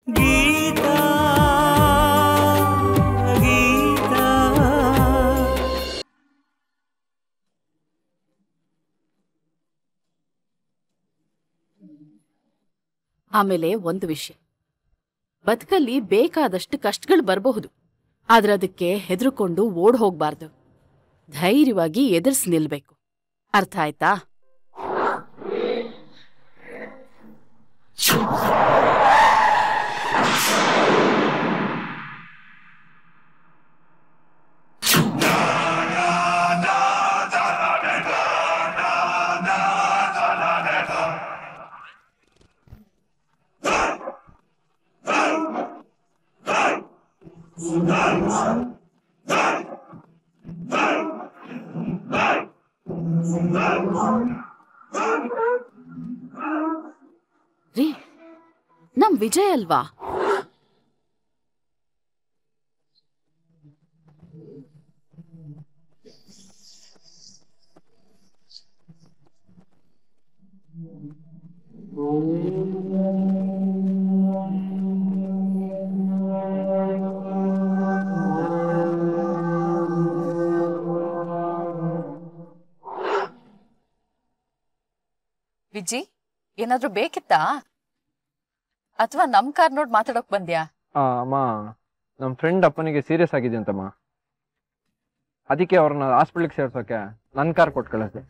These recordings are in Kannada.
ಗೀತಾ ಗೀತಾ. ಆಮೇಲೆ ಒಂದು ವಿಷಯ, ಬದುಕಲ್ಲಿ ಬೇಕಾದಷ್ಟು ಕಷ್ಟಗಳು ಬರಬಹುದು, ಆದ್ರೆ ಅದಕ್ಕೆ ಹೆದರ್ಕೊಂಡು ಓಡ್ ಹೋಗ್ಬಾರ್ದು. ಧೈರ್ಯವಾಗಿ ಎದುರಿಸಿ ನಿಲ್ಬೇಕು. ಅರ್ಥ ಆಯ್ತಾ? ರೀ, ನಮ್ ವಿಜಯ್ ಅಲ್ವಾ? ವಿಜಿ, ಏನಾದ್ರೂ ಬೇಕಿತ್ತಾ ಅಥವಾ ನಮ್ ಕಾರ್ ನೋಡ್ ಮಾತಾಡೋಕ್ ಬಂದ್ಯಾ? ಅಮ್ಮ, ನಮ್ಮ ಫ್ರೆಂಡ್ ಅಪ್ಪನಿಗೆ ಸೀರಿಯಸ್ ಆಗಿದೆ ಅಂತಮ್ಮ, ಅದಕ್ಕೆ ಅವ್ರನ್ನ ಹಾಸ್ಪಿಟ್ಲಿಗೆ ಸೇರ್ಸೋಕೆ ನನ್ನ ಕಾರ್ ಕೊಟ್ಟು ಕಳಿಸ್ದೆ.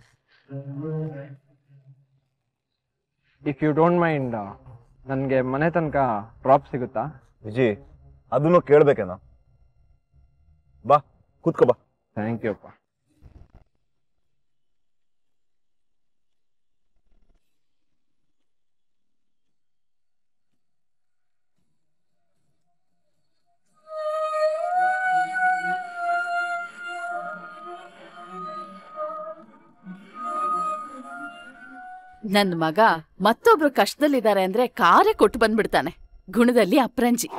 ಇಫ್ ಯು ಡೋಂಟ್ ಮೈಂಡ್, ನನಗೆ ಮನೆ ತನಕ ಡ್ರಾಪ್ ಸಿಗುತ್ತಾ? ವಿಜಿ, ಅದನ್ನು ಕೇಳ್ಬೇಕೇನ? ಬಾ ಕೂತ್ಕೋ ಬಾ. ಥ್ಯಾಂಕ್ ಯು ಅಪ್ಪ. ನನ್ ಮಗ ಮತ್ತೊಬ್ರು ಕಷ್ಟದಲ್ಲಿದ್ದಾರೆ ಅಂದ್ರೆ ಕಾರೇ ಕೊಟ್ಟು ಬಂದ್ಬಿಡ್ತಾನೆ. ಗುಣದಲ್ಲಿ ಅಪ್ರಂಜಿ.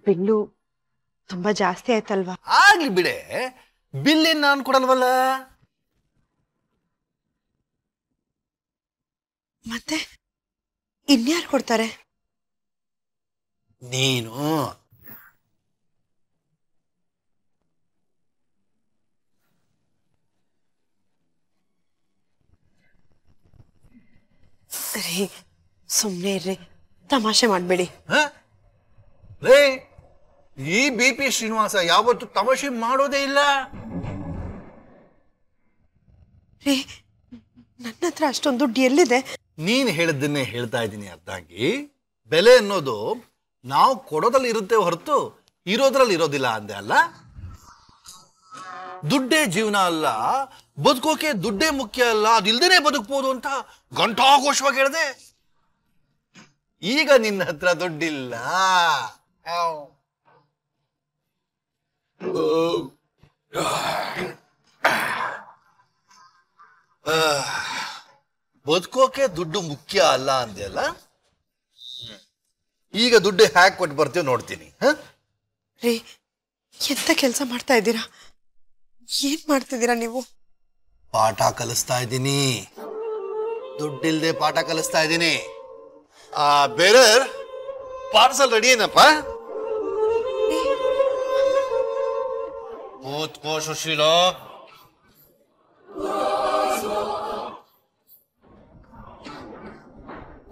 ಬಿಲ್ಲು ತುಂಬಾ ಜಾಸ್ತಿ ಆಯ್ತಲ್ವಾ? ಆಗ್ಲಿ ಬಿಡೆ, ಬಿಲ್ ಏನ್ ನಾನು ಕೊಡಲ್ವಲ್ಲ. ಮತ್ತೆ ಇನ್ಯಾರು ಕೊಡ್ತಾರೆ? ನೀನು. ರೀ, ಸುಮ್ನೆ ಇರ್ರಿ, ತಮಾಷೆ ಮಾಡ್ಬೇಡಿ. ರೇ, ಈ BP ಶ್ರೀನಿವಾಸ ಯಾವತ್ತು ತಮಾಷೆ ಮಾಡೋದೇ ಇಲ್ಲ. ರೀ, ನನ್ನ ಹತ್ರ ಅಷ್ಟೊಂದು ದುಡ್ಡು ಎಲ್ಲಿದೆ? ನೀನ್ ಹೇಳಿದ್ದನ್ನೇ ಹೇಳ್ತಾ ಇದ್ದೀನಿ ಅರ್ಧಾಂಗಿ. ಬೆಲೆ ಅನ್ನೋದು ನಾವು ಕೊಡೋದ್ರಲ್ಲಿ ಇರುತ್ತೆ ಹೊರತು ಇರೋದ್ರಲ್ಲಿ ಇರೋದಿಲ್ಲ ಅಂದೆ ಅಲ್ಲ. ದುಡ್ಡೇ ಜೀವನ ಅಲ್ಲ, ಬದುಕೋಕೆ ದುಡ್ಡೇ ಮುಖ್ಯ ಅಲ್ಲ, ಅದಿಲ್ದೇನೆ ಬದುಕ್ಬೋದು ಅಂತ ಘಂಟಾಘೋಷವಾಗಿ ಹೇಳಿದೆ. ಈಗ ನಿನ್ನ ಹತ್ರ ದುಡ್ಡಿಲ್ಲ. ಬದುಕೋಕೆ ದುಡ್ಡು ಮುಖ್ಯ ಅಲ್ಲ ಅಂದೆಲ್ಲ. ಈಗ ದುಡ್ಡು ಹ್ಯಾಕ್ ಕೊಟ್ಟು ಬರ್ತೀವಿ ನೋಡ್ತೀನಿ. ರೀ, ಎಂತ ಕೆಲಸ ಮಾಡ್ತಾ ಇದ್ದೀರಾ? ಏನ್ ಮಾಡ್ತಿದ್ದೀರಾ ನೀವು? ಪಾಠ ಕಲಿಸ್ತಾ ಇದ್ದೀನಿ. ದುಡ್ಡಿಲ್ದೆ ಪಾಠ ಕಲಿಸ್ತಾ ಇದ್ದೀನಿ. ಬೇರೆ ಪಾರ್ಸಲ್ ರೆಡಿ ಏನಪ್ಪ? ಕೂತ್ಕೋ ಸುಶೀಲ.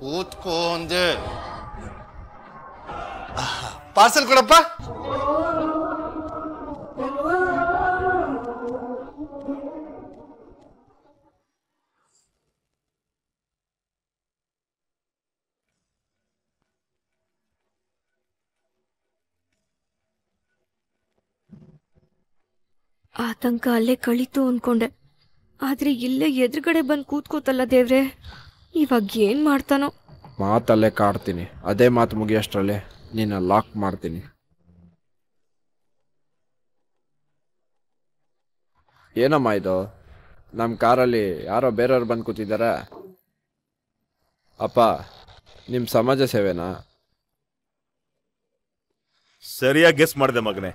ಕೂತ್ಕೋ ಅಂದೆ. ಪಾರ್ಸಲ್ ಕೊಡಪ್ಪ. ಆತಂಕ ಅಲ್ಲೇ ಕಳೀತು ಅನ್ಕೊಂಡೆ, ಆದ್ರೆ ಇಲ್ಲೇ ಎದುರುಗಡೆ ಬಂದು ಕೂತ್ಕೋತಲ್ಲ ದೇವ್ರೆ, ಇವಾಗ ಏನ್ ಮಾಡ್ತಾನೋ? ಮಾತಲ್ಲೇ ಕಾಡ್ತೀನಿ, ಅದೇ ಮಾತು ಮುಗಿಯಷ್ಟರಲ್ಲೇ ನಿನ್ನ ಲಾಕ್ ಮಾಡ್ತೀನಿ. ಏನಮ್ಮ ಇದು? ನಮ್ಮ ಕಾರಲ್ಲಿ ಯಾರೋ ಬೇರೆಯವ್ರು ಬಂದು ಕೂತಿದ್ದಾರೆ. ಅಪ್ಪ, ನಿಮ್ಮ ಸಮಾಜ ಸೇವೆನಾ? ಸರಿಯಾಗಿ ಗೆಸ್ ಮಾಡಿದೆ ಮಗನೇ.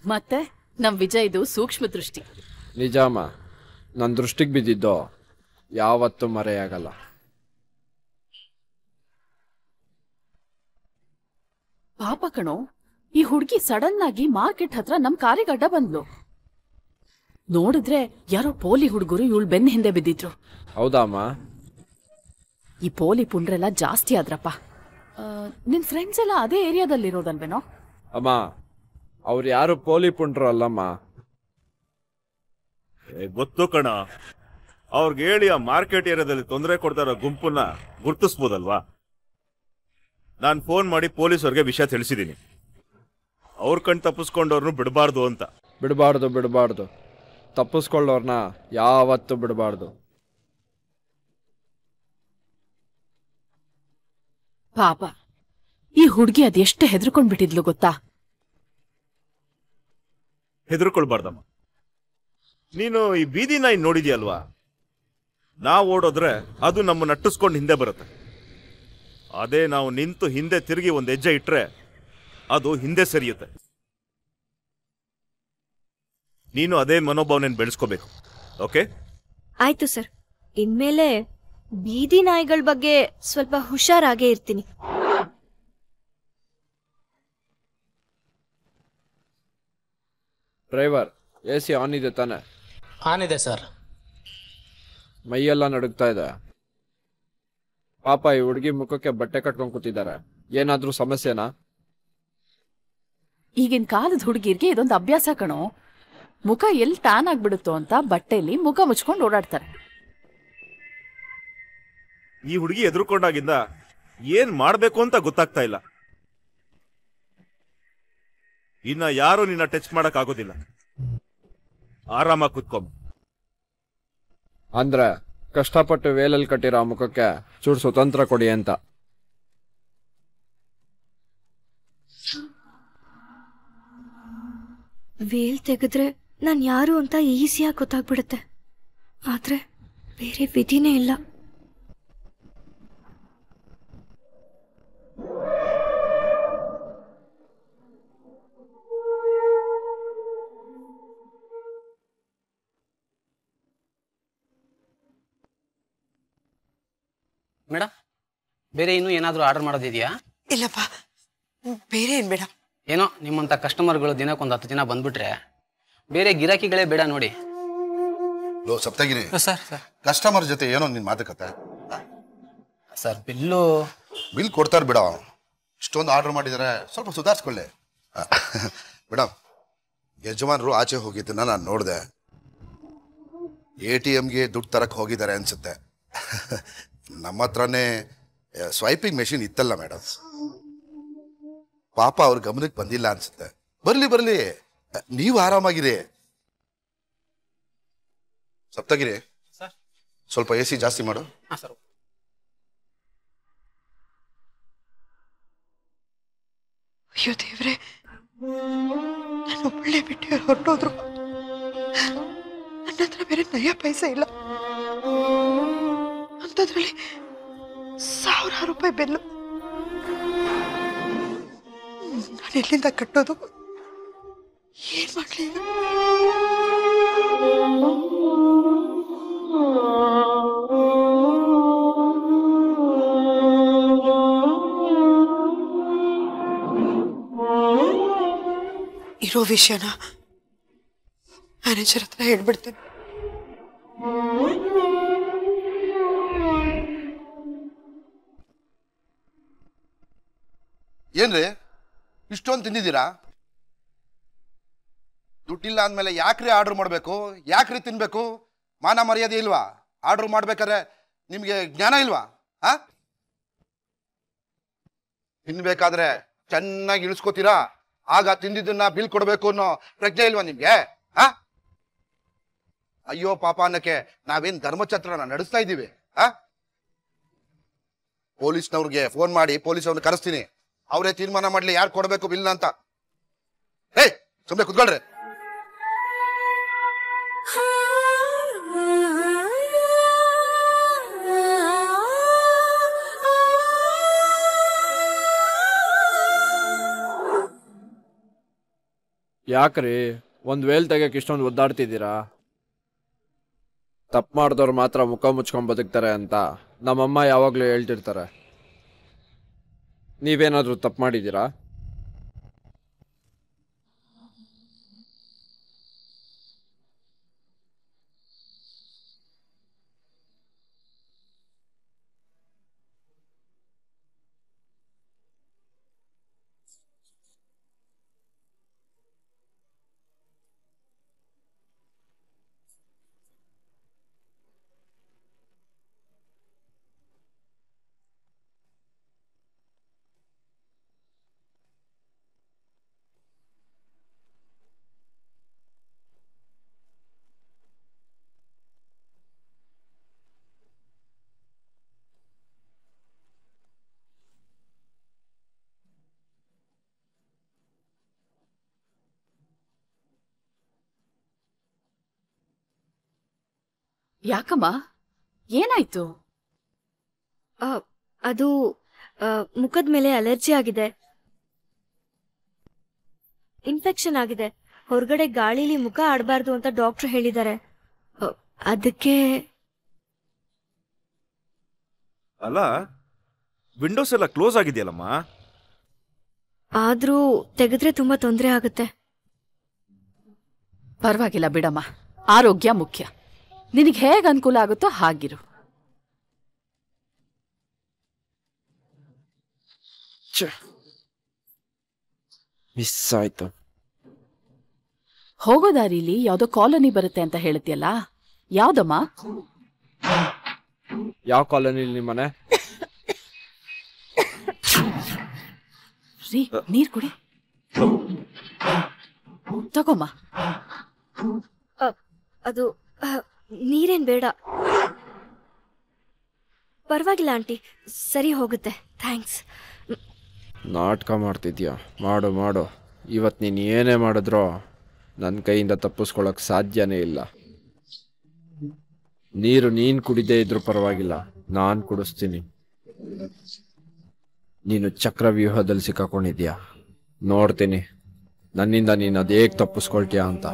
ಮತ್ತೆ ನಮ್ ವಿಜಯ್ದು ಸೂಕ್ಷ್ಮ ದೃಷ್ಟಿ. ನಿಜಾಮ, ನನ್ನ ದೃಷ್ಟಿಗೆ ಬಿದ್ದಿದ್ದು ಯಾವತ್ತೂ ಮರೆಯಾಗಲ್ಲ. ಪಾಪ ಕಣೋ, ಈ ಹುಡುಗಿ ಸಡನ್ ಆಗಿ ಮಾರ್ಕೆಟ್ ಹತ್ರ ನಮ್ ಕಾರಿಗೆ ಅಡ್ಡ ಬಂದ್ಲು. ನೋಡಿದ್ರೆ ಯಾರೋ ಪೋಲಿ ಹುಡುಗರು ಇವಳು ಬೆನ್ನ ಹಿಂದೆ ಬಿದ್ದಿದ್ರು. ಹೌದಮ್ಮ? ಈ ಪೋಲಿ ಪುಂಡ್ರೆಲ್ಲ ಜಾಸ್ತಿ ಆದ್ರಪ್ಪ. ನಿನ್ ಫ್ರೆಂಡ್ಸ್ ಎಲ್ಲ ಅದೇ ಏರಿಯಾದಲ್ಲಿರೋದಲ್ವೇನೋ? ಅಮ್ಮ, ಅವ್ರು ಯಾರು ಪೋಲಿ ಪುಂಡ್ರು ಅಲ್ಲಮ್ಮ. ಗೊತ್ತು ಕಣ, ಅವ್ರಿಗೆ ಹೇಳಿ ಆ ಮಾರ್ಕೆಟ್ ಏರಿಯಾದಲ್ಲಿ ತೊಂದರೆ ಕೊಡ್ತಾರೋ ಗುಂಪನ್ನ ಗುರ್ತಿಸ್ಬೋದಲ್ವಾ? ನಾನು ಫೋನ್ ಮಾಡಿ ಪೊಲೀಸವ್ರಿಗೆ ವಿಷಯ ತಿಳಿಸಿದ್ದೀನಿ. ಅವ್ರ ಕಣ್ ತಪ್ಪಿಸ್ಕೊಂಡವ್ರನ್ನು ಬಿಡಬಾರ್ದು ಅಂತ. ಬಿಡಬಾರ್ದು. ತಪ್ಪಿಸ್ಕೊಳ್ಳೋರ್ನ ಯಾವತ್ತೂ ಬಿಡಬಾರ್ದು. ಪಾಪ, ಈ ಹುಡುಗಿ ಅದೆಷ್ಟು ಹೆದರ್ಕೊಂಡ್ಬಿಟ್ಟಿದ್ಲು ಗೊತ್ತಾ? ಹೆದರ್ಕೊಳ್ಬಾರ್ದಮ್ಮ. ನೀನು ಈ ಬೀದಿ ನಾಯಿ ನೋಡಿದ್ಯಲ್ವಾ? ನಾವು ಓಡೋದ್ರೆ ಅದು ನಮ್ಮ ನಟ್ಟಿಸ್ಕೊಂಡು ಹಿಂದೆ ಬರುತ್ತೆ. ಅದೇ ನಾವು ನಿಂತು ಹಿಂದೆ ತಿರುಗಿ ಒಂದು ಹೆಜ್ಜೆ ಇಟ್ರೆ ಅದು ಹಿಂದೆ ಸರಿಯುತ್ತೆ. ನೀನು ಅದೇ ಮನೋಭಾವನೆಯನ್ನು ಬೆಳೆಸ್ಕೋಬೇಕು. ಓಕೆ? ಆಯ್ತು ಸರ್, ಇನ್ಮೇಲೆ ಬೀದಿ ನಾಯಿಗಳ ಬಗ್ಗೆ ಸ್ವಲ್ಪ ಹುಷಾರಾಗೇ ಇರ್ತೀನಿ. ಡ್ರೈವರ್, AC ಆನ್ ಇದೆ ತಾನೆ? ಆನ್ ಇದೆ ಸರ್. ಮೈಯೆಲ್ಲ ನಡುಗ್ತಾ ಇದೆ. ಪಾಪ, ಈ ಹುಡುಗಿ ಮುಖಕ್ಕೆ ಬಟ್ಟೆ ಕಟ್ಕೊಂಡು ಕೂತಿದ್ದಾರೆ. ಏನಾದ್ರೂ ಸಮಸ್ಯೆನಾ? ಈಗಿನ ಕಾಲದ ಹುಡುಗಿರ್ಗೆ ಇದೊಂದು ಅಭ್ಯಾಸ ಕಣೋ. ಮುಖ ಎಲ್ಲಿ ಟ್ಯಾನ್ ಆಗ್ಬಿಡುತ್ತೋ ಅಂತ ಬಟ್ಟೆಯಲ್ಲಿ ಮುಖ ಮುಚ್ಕೊಂಡು ಓಡಾಡ್ತಾರೆ. ಈ ಹುಡುಗಿ ಎದುರುಕೊಂಡಾಗಿಂದ ಏನ್ ಮಾಡ್ಬೇಕು ಅಂತ ಗೊತ್ತಾಗ್ತಾ ಇಲ್ಲ. ಇನ್ನ ಯಾರು ನಿನ್ನ ಟಚ್ ಮಾಡಕ್ ಆಗೋದಿಲ್ಲ. ಆರಾಮಾಗಿ ಕುತ್ಕೊಂಬ. ಅಂದ್ರೆ ಕಷ್ಟಪಟ್ಟು ವೇಲಲ್ಲಿ ಕಟ್ಟಿರೋ ಮುಖಕ್ಕೆ ಚೂರು ಸ್ವತಂತ್ರ ಕೊಡಿ ಅಂತ. ವೇಲ್ ತೆಗೆದ್ರೆ ನಾನು ಯಾರು ಅಂತ ಈಸಿಯಾಗಿ ಗೊತ್ತಾಗ್ಬಿಡುತ್ತೆ. ಆದ್ರೆ ಬೇರೆ ವಿಧಿನೇ ಇಲ್ಲ. ಮೇಡಮ್, ಬೇರೆ ಇನ್ನೂ ಏನಾದರೂ ಆರ್ಡರ್ ಮಾಡೋದಿದೆಯಾ? ಇಲ್ಲಪ್ಪ, ಬೇರೆ ಏನ್ ಬೇಡ. ಏನೋ ನಿಮ್ಮಂಥ ಕಸ್ಟಮರ್ಗಳು ದಿನಕ್ಕೊಂದು 10 ಜನ ಬಂದ್ಬಿಟ್ರೆ ಬೇರೆ ಗಿರಾಕಿಗಳೇ ಬೇಡ ನೋಡಿ. ಲೋ ಸಪ್ತಗಿರಿ, ಸರ್ ಕಸ್ಟಮರ್ ಜೊತೆ ಏನೋ ನಿನ್ ಮಾತುಕತೆ? ಸರ್, ಬಿಲ್ಲು ಬಿಲ್ ಕೊಡ್ತಾರ ಬಿಡ. ಇಷ್ಟೊಂದು ಆರ್ಡರ್ ಮಾಡಿದರೆ ಸ್ವಲ್ಪ ಸುಧಾರಿಸ್ಕೊಳ್ಳಿ. ಮೇಡಮ್, ಯಜಮಾನರು ಆಚೆ ಹೋಗಿದ್ದನ್ನ ನಾನು ನೋಡಿದೆ. ATMಗೆ ದುಡ್ಡು ತರಕ್ಕೆ ಹೋಗಿದ್ದಾರೆ ಅನ್ಸುತ್ತೆ. ನಮ್ಮ ಹತ್ರನೇ ಸ್ವೈಪಿಂಗ್ ಮೆಷಿನ್ ಇತ್ತಲ್ಲ ಮೇಡಮ್. ಪಾಪ ಅವ್ರ ಗಮನಕ್ಕೆ ಬಂದಿಲ್ಲ ಅನ್ಸುತ್ತೆ. ಬರ್ಲಿ, ನೀವು ಆರಾಮಾಗಿರಿ. ಸಪ್ತಗಿರಿ, ಸ್ವಲ್ಪ AC ಜಾಸ್ತಿ ಮಾಡು. ಸರ್. ಅಯ್ಯೋ ದೇವ್ರೆ, ನಾನು ಒಳ್ಳೆ ಬಿಟ್ಟು ಹೊರಟೋದ್ರು. ನನ್ನ ಹತ್ರ ಬೇರೆ ನಯ ಪೈಸೆ ಇಲ್ಲ. ಅಂಥದ್ರಲ್ಲಿ 1000 ರೂಪಾಯಿ ಬೆಲ್ಲು. ನಾನು ಎಲ್ಲಿಂದ ಕಟ್ಟೋದು? ಏನ್ ಮಾಡ್ಲಿ ಈಗ? ಇರೋ ವಿಷಯನ ಮ್ಯಾನೇಜರ್ ಹತ್ರ ಹೇಳ್ಬಿಡ್ತೇನೆ. ಏನ್ರಿ ಇಷ್ಟೊಂದು ತಿಂದಿದ್ದೀರಾ? ದುಡ್ಡಿಲ್ಲ ಅಂದಮೇಲೆ ಯಾಕ್ರಿ ಆರ್ಡರ್ ಮಾಡಬೇಕು? ಯಾಕ್ರಿ ತಿನ್ಬೇಕು? ಮಾನ ಮರ್ಯಾದೆ ಇಲ್ವಾ? ಆರ್ಡರ್ ಮಾಡ್ಬೇಕಾದ್ರೆ ನಿಮ್ಗೆ ಜ್ಞಾನ ಇಲ್ವಾ? ತಿನ್ಬೇಕಾದ್ರೆ ಚೆನ್ನಾಗಿ ಇಳಿಸ್ಕೋತೀರಾ, ಆಗ ತಿಂದಿದ್ದನ್ನ ಬಿಲ್ ಕೊಡ್ಬೇಕು ಅನ್ನೋ ಪ್ರಜ್ಞೆ ಇಲ್ವಾ ನಿಮ್ಗೆ? ಅಯ್ಯೋ ಪಾಪ ಅನ್ನಕ್ಕೆ ನಾವೇನ್ ಧರ್ಮಛತ್ರನ ನಡೆಸ್ತಾ ಇದ್ದೀವಿ? ಪೊಲೀಸ್ನವ್ರಿಗೆ ಫೋನ್ ಮಾಡಿ ಪೊಲೀಸವ್ರನ್ನ ಕರೆಸ್ತೀನಿ. ಅವರೇ ತೀರ್ಮಾನ ಮಾಡ್ಲಿ ಯಾರು ಕೊಡ್ಬೇಕು ಬಿಲ್ ಅಂತ. ಹೇ, ಸುಮ್ಮನೆ ಕುತ್ಕೊಳ್ರಿ. ಯಾಕ್ರಿ ಒಂದು ವೇಲ್ ತೆಗಿಯಕ್ಕೆ ಇಷ್ಟೊಂದು ಒದ್ದಾಡ್ತಿದ್ದೀರಾ? ತಪ್ಪು ಮಾಡಿದವ್ರು ಮಾತ್ರ ಮುಖ ಮುಚ್ಕೊಂಡು ಬದುಕ್ತಾರೆ ಅಂತ ನಮ್ಮಮ್ಮ ಯಾವಾಗಲೂ ಹೇಳ್ತಿರ್ತಾರೆ. ನೀವೇನಾದರೂ ತಪ್ಪು ಮಾಡಿದ್ದೀರಾ? ಯಾಕಮ್ಮ, ಏನಾಯ್ತು? ಅದು ಮುಖದ ಮೇಲೆ ಅಲರ್ಜಿ ಆಗಿದೆ, ಇನ್ಫೆಕ್ಷನ್ ಆಗಿದೆ. ಹೊರಗಡೆ ಗಾಳಿಲಿ ಮುಖ ಆಡಬಾರ್ದು ಅಂತ ಡಾಕ್ಟರ್ ಹೇಳಿದ್ದಾರೆ. ಅದಕ್ಕೆ. ಅಲ್ಲ, ವಿಂಡೋಸ್ ಎಲ್ಲ ಕ್ಲೋಸ್ ಆಗಿದೆಯಲ್ಲಮ್ಮ. ಆದ್ರೂ ತೆಗೆದ್ರೆ ತುಂಬಾ ತೊಂದರೆ ಆಗುತ್ತೆ. ಪರವಾಗಿಲ್ಲ ಬಿಡಮ್ಮ, ಆರೋಗ್ಯ ಮುಖ್ಯ. ನಿನಗೆ ಹೇಗೆ ಅನುಕೂಲ ಆಗುತ್ತೋ ಹಾಗಿರು. ಮಿಸ್ ಆಯ್ತು. ಹೋಗೋ ದಾರಿಲಿ ಯಾವ್ದೋ ಕಾಲೋನಿ ಬರುತ್ತೆ ಅಂತ ಹೇಳ್ತಿಯಲ್ಲ, ಯಾವ್ದಮ್ಮ? ಯಾವ ಕಾಲೋನಿ ನಿಮ್ಮನೆ? ರೀ, ನೀರ್ ಕುಡಿ. ತಗೋಮ್ಮ. ಅದು ನೀರೇನ್ ಬೇಡ, ಪರವಾಗಿಲ್ಲ ಆಂಟಿ, ಸರಿ ಹೋಗುತ್ತೆ. ಥ್ಯಾಂಕ್ಸ್. ನಾಟಕ ಮಾಡ್ತಿದ್ಯಾ? ಮಾಡು ಮಾಡು. ಇವತ್ತು ನೀನು ಏನೇ ಮಾಡಿದ್ರೋ ನನ್ನ ಕೈಯಿಂದ ತಪ್ಪಿಸ್ಕೊಳ್ಳೋಕೆ ಸಾಧ್ಯನೇ ಇಲ್ಲ. ನೀರು ನೀನು ಕುಡಿದೇ ಇದ್ರೂ ಪರವಾಗಿಲ್ಲ, ನಾನು ಕುಡಿಸ್ತೀನಿ. ನೀನು ಚಕ್ರವ್ಯೂಹದಲ್ಲಿ ಸಿಕ್ಕಾಕೊಂಡಿದ್ಯಾ, ನೋಡ್ತೀನಿ ನನ್ನಿಂದ ನೀನು ಅದು ಹೇಗೆ ತಪ್ಪಿಸ್ಕೊಳ್ತೀಯಾ ಅಂತ.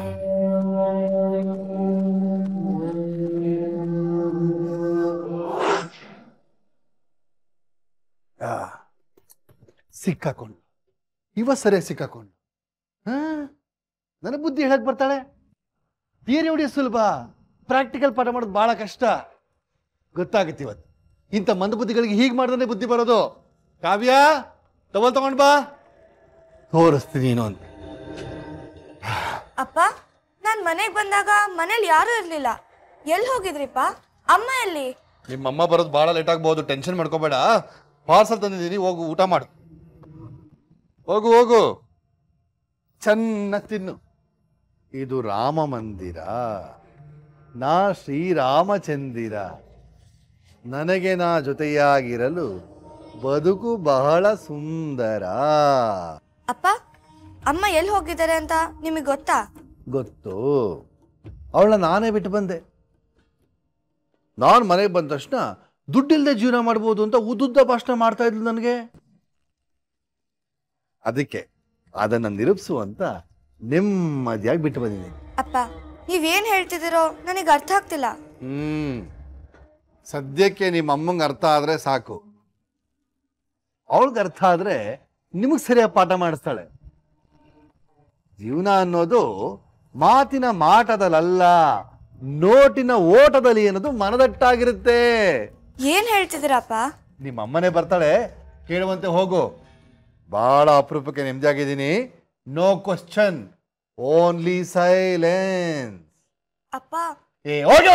ಸಿಕ್ಕಾಕೊಂಡು ಸರಿಯಾಗಿ ಸಿಕ್ಕಾಕೊಂಡು ನನಗೆ ಬುದ್ಧಿ ಹೇಳಕ್ ಬರ್ತಾಳೆ. ಥಿಯರಿ ಹೊಡಿಯೋ ಸುಲಭ, ಪ್ರಾಕ್ಟಿಕಲ್ ಪಾಠ ಮಾಡೋದು ಬಹಳ ಕಷ್ಟ. ಗೊತ್ತಾಗುತ್ತೆ ಇವತ್ತು ಇಂಥ ಮಂದ ಬುದ್ಧಿಗಳಿಗೆ ಹೀಗೆ ಮಾಡ್ದೇ ಬುದ್ಧಿ ಬರೋದು. ಕಾವ್ಯ, ತಗೊಂಡ್ ಬಾ, ತೋರಿಸ್ತೀನಿ ಏನು ಅಂತ. ಅಪ್ಪ, ನಾನ್ ಮನೆಗೆ ಬಂದಾಗ ಮನೇಲಿ ಯಾರು ಇರ್ಲಿಲ್ಲ. ಎಲ್ಲಿ ಹೋಗಿದ್ರಿಪ್ಪ? ಅಮ್ಮ ಎಲ್ಲಿ? ನಿಮ್ಮಮ್ಮ ಬರೋದು ಬಹಳ ಲೇಟ್ ಆಗ್ಬಹುದು, ಟೆನ್ಷನ್ ಮಾಡ್ಕೋಬೇಡ. ಪಾರ್ಸಲ್ ತಂದಿದ್ದೀನಿ, ಹೋಗು ಊಟ ಮಾಡು. ಹೋಗು ಹೋಗು, ಚೆನ್ನಾಗಿ ತಿನ್ನು. ಇದು ರಾಮ ಮಂದಿರ, ನಾ ಶ್ರೀರಾಮಚಂದಿರ. ನನಗೆ ನಾ ಜೊತೆಯಾಗಿರಲು ಬದುಕು ಬಹಳ ಸುಂದರ. ಅಪ್ಪ, ಅಮ್ಮ ಎಲ್ಲಿ ಹೋಗಿದ್ದಾರೆ ಅಂತ ನಿಮಗೆ ಗೊತ್ತಾ? ಗೊತ್ತು, ಅವಳನ್ನ ನಾನೇ ಬಿಟ್ಟು ಬಂದೆ. ನಾನು ಮನೆಗೆ ಬಂದ ತಕ್ಷಣ ದುಡ್ಡಿಲ್ಲದೆ ಜೀವನ ಮಾಡ್ಬೋದು ಅಂತ ಉದ್ದುದ್ದ ಭಾಷಣ ಮಾಡ್ತಾ ಇದ್ಲು ನನಗೆ. ಅದಕ್ಕೆ ಅದನ್ನ ನಿರೂಪಿಸುವಂತ ನೆಮ್ಮದಿಯಾಗಿ ಬಿಟ್ಟು ಬಂದಿದ್ದೀನಿ. ಅಪ್ಪ, ನೀವೇನ್ ಹೇಳ್ತಿದ್ದೀರೋ ನನಗೆ ಅರ್ಥ ಆಗ್ತಿಲ್ಲ. ಸದ್ಯಕ್ಕೆ ನಿಮ್ಮ ಅಮ್ಮಂಗೆ ಅರ್ಥ ಆದ್ರೆ ಸಾಕು. ಅವಳಿಗೆ ಅರ್ಥ ಆದ್ರೆ ನಿಮಗೆ ಸರಿಯಾಗಿ ಪಾಠ ಮಾಡಿಸ್ತಾಳೆ. ಜೀವನ ಅನ್ನೋದು ಮಾತಿನ ಮಾಟದಲ್ಲ, ನೋಟಿನ ಓಟದಲ್ಲಿ ಅನ್ನೋದು ಮನದಟ್ಟಾಗಿರುತ್ತೆ. ಏನ್ ಹೇಳ್ತಿದ್ದೀರಪ್ಪ? ನಿಮ್ಮ ಅಮ್ಮನೇ ಬರ್ತಾಳೆ, ಕೇಳುವಂತೆ ಹೋಗು. ಬಹಳ ಅಪರೂಪಕ್ಕೆ ನೆಮ್ಮದಿಯಾಗಿದ್ದೀನಿ. No question, only silence. ಅಪ್ಪ, ಹೋಗಿ